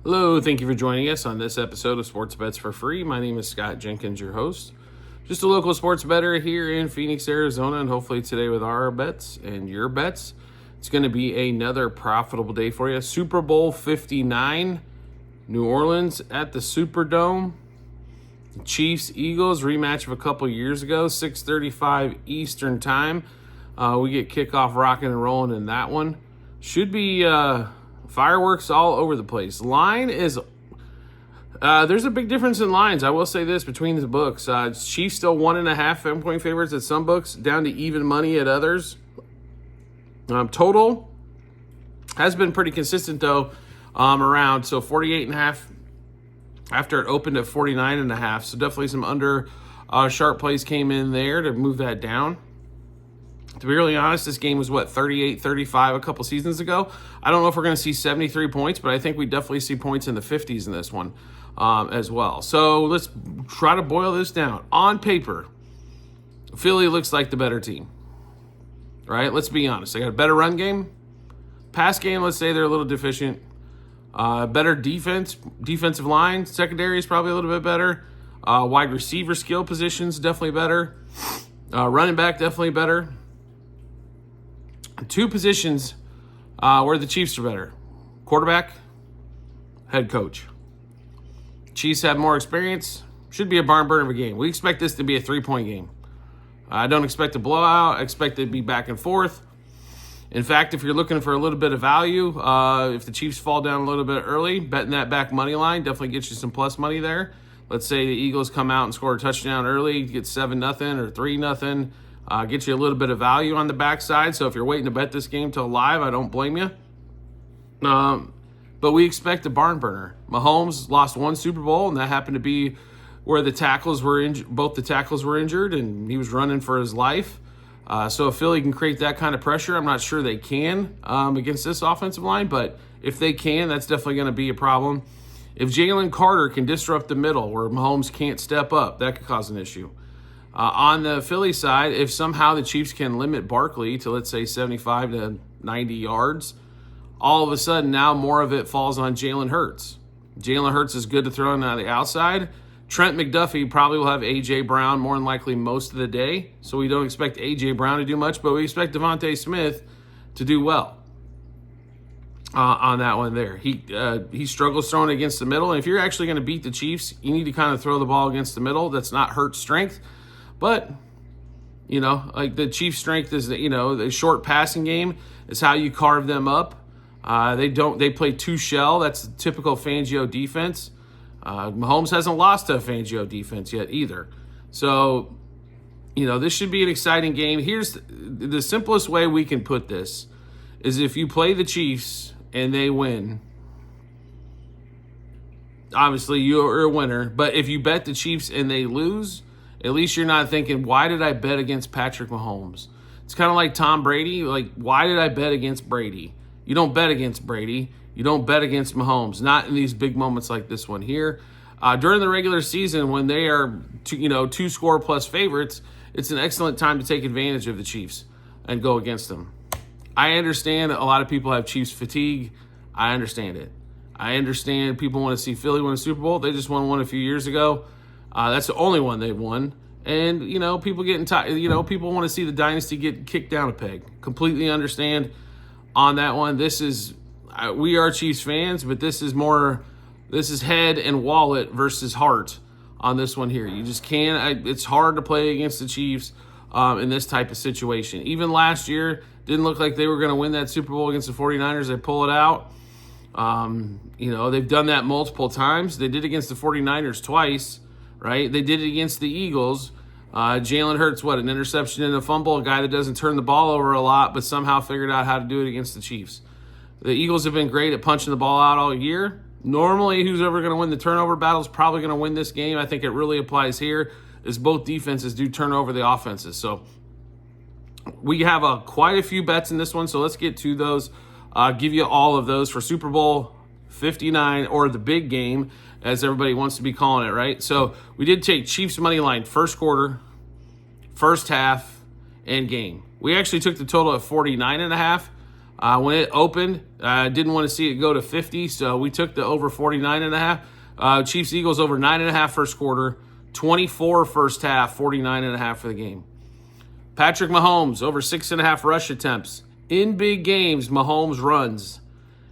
Hello, thank you for joining us on this episode of Sports Bets for Free. My name is Scott Jenkins, your host. Just a local sports bettor here in Phoenix, Arizona, and hopefully today with our bets and your bets, it's going to be another profitable day for you. Super Bowl 59, New Orleans at the Superdome. Chiefs, Eagles, rematch of a couple years ago, 6:35 Eastern Time. We get kickoff rocking and rolling in that one. Should be fireworks all over the place. Line is, there's a big difference in lines. I will say this between the books. Chiefs still 1.5 7-point favorites at some books, down to even money at others. Total has been pretty consistent though, around, so 48.5 after it opened at 49.5. So definitely some under sharp plays came in there to move that down. To be really honest, this game was, 38-35 a couple seasons ago. I don't know if we're going to see 73 points, but I think we definitely see points in the 50s in this one as well. So let's try to boil this down. On paper, Philly looks like the better team, right? Let's be honest. They got a better run game. Pass game, let's say they're a little deficient. Better defense, defensive line. Secondary is probably a little bit better. Wide receiver skill positions, definitely better. Running back, definitely better. Two positions where the Chiefs are better. Quarterback, head coach. Chiefs have more experience. Should be a barn burner of a game. We expect this to be a 3-point game. I don't expect a blowout. I expect it to be back and forth. In fact, if you're looking for a little bit of value, if the Chiefs fall down a little bit early, betting that back money line definitely gets you some plus money there. Let's say the Eagles come out and score a touchdown early, get 7-0 or 3-0. Get you a little bit of value on the backside. So if you're waiting to bet this game till live, I don't blame you. But we expect a barn burner. Mahomes lost one Super Bowl, and that happened to be where the tackles were injured. Both the tackles were injured, and he was running for his life. So if Philly can create that kind of pressure, I'm not sure they can against this offensive line. But if they can, that's definitely going to be a problem. If Jalen Carter can disrupt the middle where Mahomes can't step up, that could cause an issue. On the Philly side, if somehow the Chiefs can limit Barkley to, let's say, 75 to 90 yards, all of a sudden now more of it falls on Jalen Hurts. Jalen Hurts is good to throw in on the outside. Trent McDuffie probably will have A.J. Brown more than likely most of the day, so we don't expect A.J. Brown to do much, but we expect Devontae Smith to do well on that one there. He struggles throwing against the middle, and if you're actually going to beat the Chiefs, you need to kind of throw the ball against the middle. That's not Hurts' strength. But, like the Chiefs' strength is, the short passing game is how you carve them up. They play two shell. That's typical Fangio defense. Mahomes hasn't lost to a Fangio defense yet either. So, this should be an exciting game. Here's the simplest way we can put this is if you play the Chiefs and they win, obviously you're a winner. But if you bet the Chiefs and they lose, at least you're not thinking, why did I bet against Patrick Mahomes? It's kind of like Tom Brady. Like, why did I bet against Brady? You don't bet against Brady. You don't bet against Mahomes. Not in these big moments like this one here. During the regular season, when they are, two score plus favorites, it's an excellent time to take advantage of the Chiefs and go against them. I understand a lot of people have Chiefs fatigue. I understand it. I understand people want to see Philly win a Super Bowl. They just won one a few years ago. That's the only one they've won. And, people getting tired. People want to see the dynasty get kicked down a peg. Completely understand on that one. We are Chiefs fans, but this is head and wallet versus heart on this one here. You just can't. It's hard to play against the Chiefs in this type of situation. Even last year, didn't look like they were going to win that Super Bowl against the 49ers. They pull it out. They've done that multiple times. They did against the 49ers twice. Right? They did it against the Eagles. Jalen Hurts, an interception and a fumble, a guy that doesn't turn the ball over a lot, but somehow figured out how to do it against the Chiefs. The Eagles have been great at punching the ball out all year. Normally, who's ever going to win the turnover battle is probably going to win this game. I think it really applies here, is both defenses do turn over the offenses. So we have quite a few bets in this one, so let's get to those. Give you all of those for Super Bowl 59, or the big game, as everybody wants to be calling it, right? So we did take Chiefs money line first quarter, first half, and game. We actually took the total at 49.5. When it opened, I didn't want to see it go to 50, so we took the over 49.5. Chiefs Eagles over 9.5 first quarter, 24 first half, 49.5 for the game. Patrick Mahomes over 6.5 rush attempts. In big games, Mahomes runs.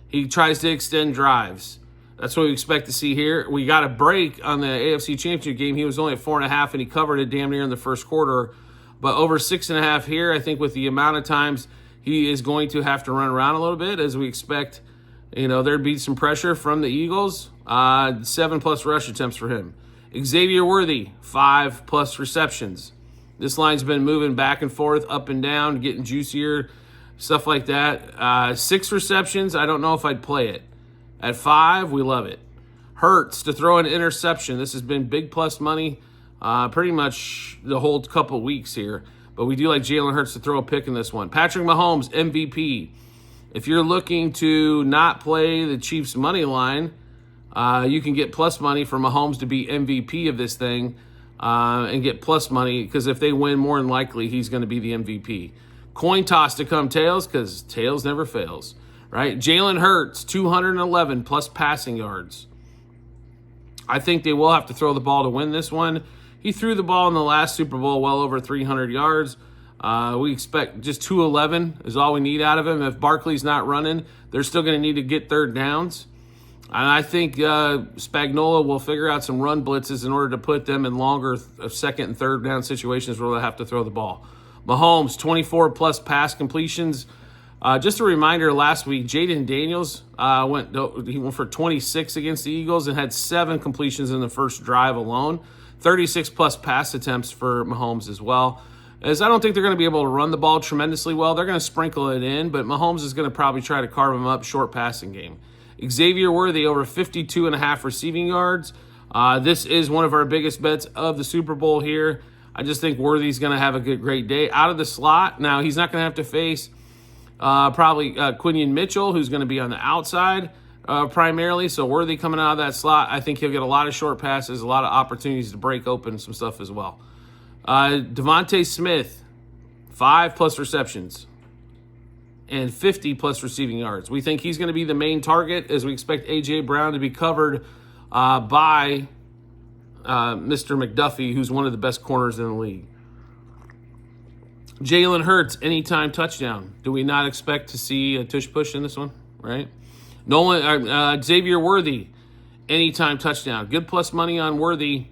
He tries to extend drives. That's what we expect to see here. We got a break on the AFC Championship game. He was only at 4.5, and he covered it damn near in the first quarter. But over 6.5 here, I think with the amount of times he is going to have to run around a little bit, as we expect, there'd be some pressure from the Eagles. 7+ rush attempts for him. Xavier Worthy, 5+ receptions. This line's been moving back and forth, up and down, getting juicier, stuff like that. 6 receptions, I don't know if I'd play it. At 5, we love it. Hurts to throw an interception. This has been big plus money pretty much the whole couple weeks here. But we do like Jalen Hurts to throw a pick in this one. Patrick Mahomes, MVP. If you're looking to not play the Chiefs' money line, you can get plus money for Mahomes to be MVP of this thing and get plus money, because if they win, more than likely he's going to be the MVP. Coin toss to come tails, because tails never fails, right? Jalen Hurts, 211 plus passing yards. I think they will have to throw the ball to win this one. He threw the ball in the last Super Bowl well over 300 yards. We expect just 211 is all we need out of him. If Barkley's not running, they're still going to need to get third downs. And I think Spagnuolo will figure out some run blitzes in order to put them in longer second and third down situations where they'll have to throw the ball. Mahomes, 24+ pass completions. Just a reminder, last week, Jaden Daniels went for 26 against the Eagles and had 7 completions in the first drive alone. 36+ pass attempts for Mahomes as well. As I don't think they're going to be able to run the ball tremendously well. They're going to sprinkle it in, but Mahomes is going to probably try to carve him up short passing game. Xavier Worthy over 52.5 receiving yards. This is one of our biggest bets of the Super Bowl here. I just think Worthy's going to have a great day out of the slot. Now, he's not going to have to face probably Quinion Mitchell, who's going to be on the outside primarily. So Worthy coming out of that slot, I think he'll get a lot of short passes, a lot of opportunities to break open some stuff as well. Devontae Smith, 5+ receptions and 50+ receiving yards. We think he's going to be the main target, as we expect A.J. Brown to be covered by Mr. McDuffie, who's one of the best corners in the league. Jalen Hurts, anytime touchdown. Do we not expect to see a tush push in this one, right? Xavier Worthy, anytime touchdown. Good plus money on Worthy.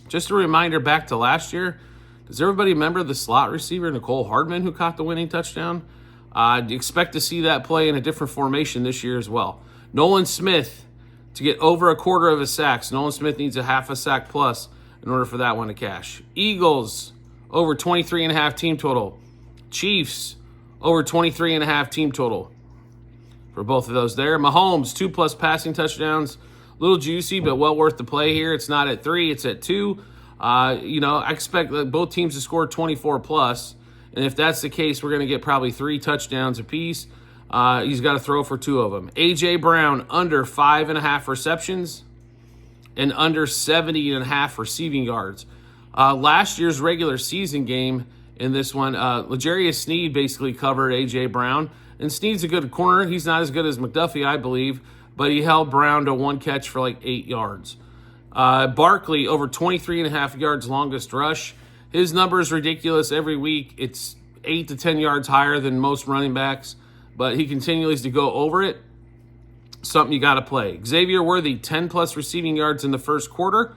Just a reminder back to last year, does everybody remember the slot receiver, Nicole Hardman, who caught the winning touchdown? Expect to see that play in a different formation this year as well. Nolan Smith to get over 1/4 of a sack. So Nolan Smith needs a 1/2 sack plus in order for that one to cash. Eagles, over 23.5 team total. Chiefs, over 23.5 team total for both of those there. Mahomes, 2+ passing touchdowns. A little juicy, but well worth the play here. It's not at 3, it's at 2. I expect both teams to score 24+. And if that's the case, we're going to get probably 3 touchdowns apiece. He's got to throw for 2 of them. A.J. Brown, under 5.5 receptions and under 70.5 receiving yards. Last year's regular season game in this one, L'Jarius Sneed basically covered A.J. Brown. And Sneed's a good corner. He's not as good as McDuffie, I believe, but he held Brown to 1 catch for like 8 yards. Barkley, over 23.5 yards longest rush. His number is ridiculous every week. It's 8 to 10 yards higher than most running backs, but he continues to go over it. Something you got to play. Xavier Worthy, 10+ receiving yards in the first quarter.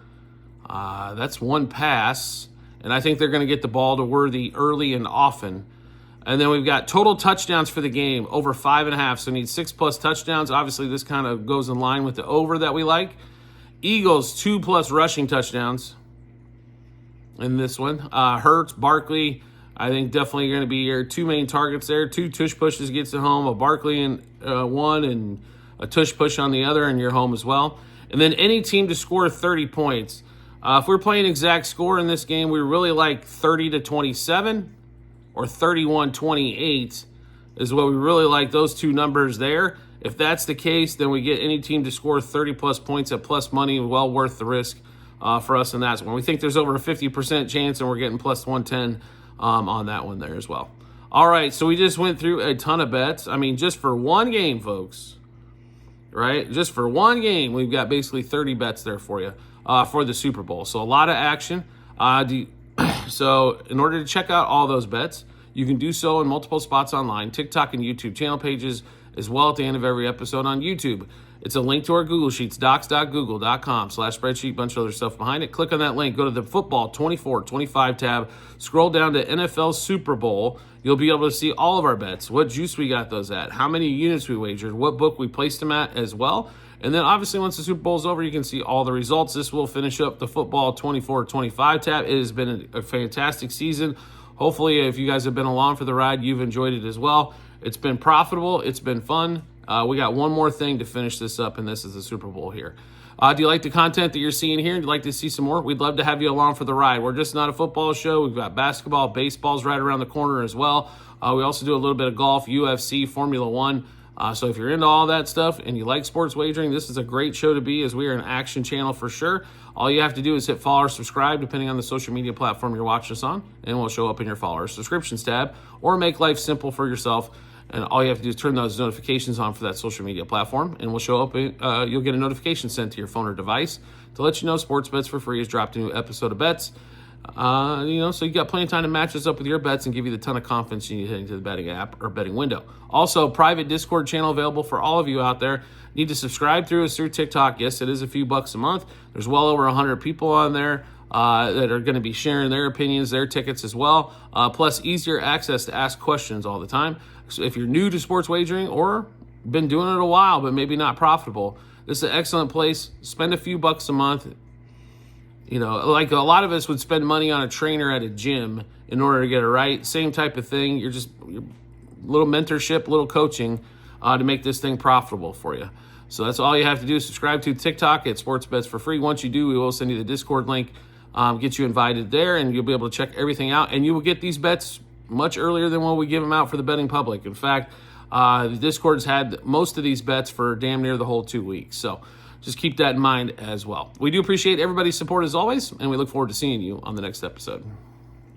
That's 1 pass, and I think they're going to get the ball to Worthy early and often. And then we've got total touchdowns for the game, over 5.5, so need 6+ touchdowns. Obviously, this kind of goes in line with the over that we like. Eagles, 2+ rushing touchdowns in this one. Hurts, Barkley, I think definitely going to be your 2 main targets there. 2 tush pushes gets it home, a Barkley and one and a tush push on the other, and you're home as well. And then any team to score 30 points. If we're playing exact score in this game, we really like 30-27 or 31-28 is what we really like, those 2 numbers there. If that's the case, then we get any team to score 30+ points at plus money, well worth the risk for us in that one. We think there's over a 50% chance, and we're getting plus 110 on that one there as well. All right, so we just went through a ton of bets. I mean, just for one game, folks, right? Just for one game, we've got basically 30 bets there for you for the Super Bowl. So a lot of action. So in order to check out all those bets, you can do so in multiple spots online, TikTok and YouTube channel pages, as well at the end of every episode on YouTube. It's a link to our Google Sheets, docs.google.com/spreadsheet, bunch of other stuff behind it. Click on that link, go to the Football 24-25 tab, scroll down to NFL Super Bowl. You'll be able to see all of our bets, what juice we got those at, how many units we wagered, what book we placed them at as well. And then obviously once the Super Bowl is over, you can see all the results. This will finish up the Football 24-25 tab. It has been a fantastic season. Hopefully, if you guys have been along for the ride, you've enjoyed it as well. It's been profitable. It's been fun. We got one more thing to finish this up, and this is the Super Bowl here. Do you like the content that you're seeing here? Would you like to see some more? We'd love to have you along for the ride. We're just not a football show. We've got basketball, baseball's right around the corner as well. We also do a little bit of golf, UFC, Formula One. So if you're into all that stuff and you like sports wagering, this is a great show to be, as we are an action channel for sure. All you have to do is hit follow or subscribe, depending on the social media platform you're watching us on, and we'll show up in your follow or subscriptions tab, or make life simple for yourself. And all you have to do is turn those notifications on for that social media platform, and we'll show up. You'll get a notification sent to your phone or device to let you know Sports Bets for Free has dropped a new episode of bets. So you got plenty of time to match this up with your bets and give you the ton of confidence you need heading to the betting app or betting window. Also, private Discord channel available for all of you out there. Need to subscribe through us through TikTok. Yes, it is a few bucks a month. There's well over 100 people on there that are going to be sharing their opinions, their tickets as well. Plus, easier access to ask questions all the time. So if you're new to sports wagering or been doing it a while but maybe not profitable, this is an excellent place. Spend a few bucks a month. Like a lot of us would spend money on a trainer at a gym in order to get it right. Same type of thing. You're little mentorship, little coaching to make this thing profitable for you. So that's all you have to do. Subscribe to TikTok at Sports Bets for Free. Once you do, we will send you the Discord link, get you invited there, and you'll be able to check everything out. And you will get these bets much earlier than when we give them out for the betting public. In fact, the Discord's had most of these bets for damn near the whole 2 weeks. So just keep that in mind as well. We do appreciate everybody's support as always, and we look forward to seeing you on the next episode.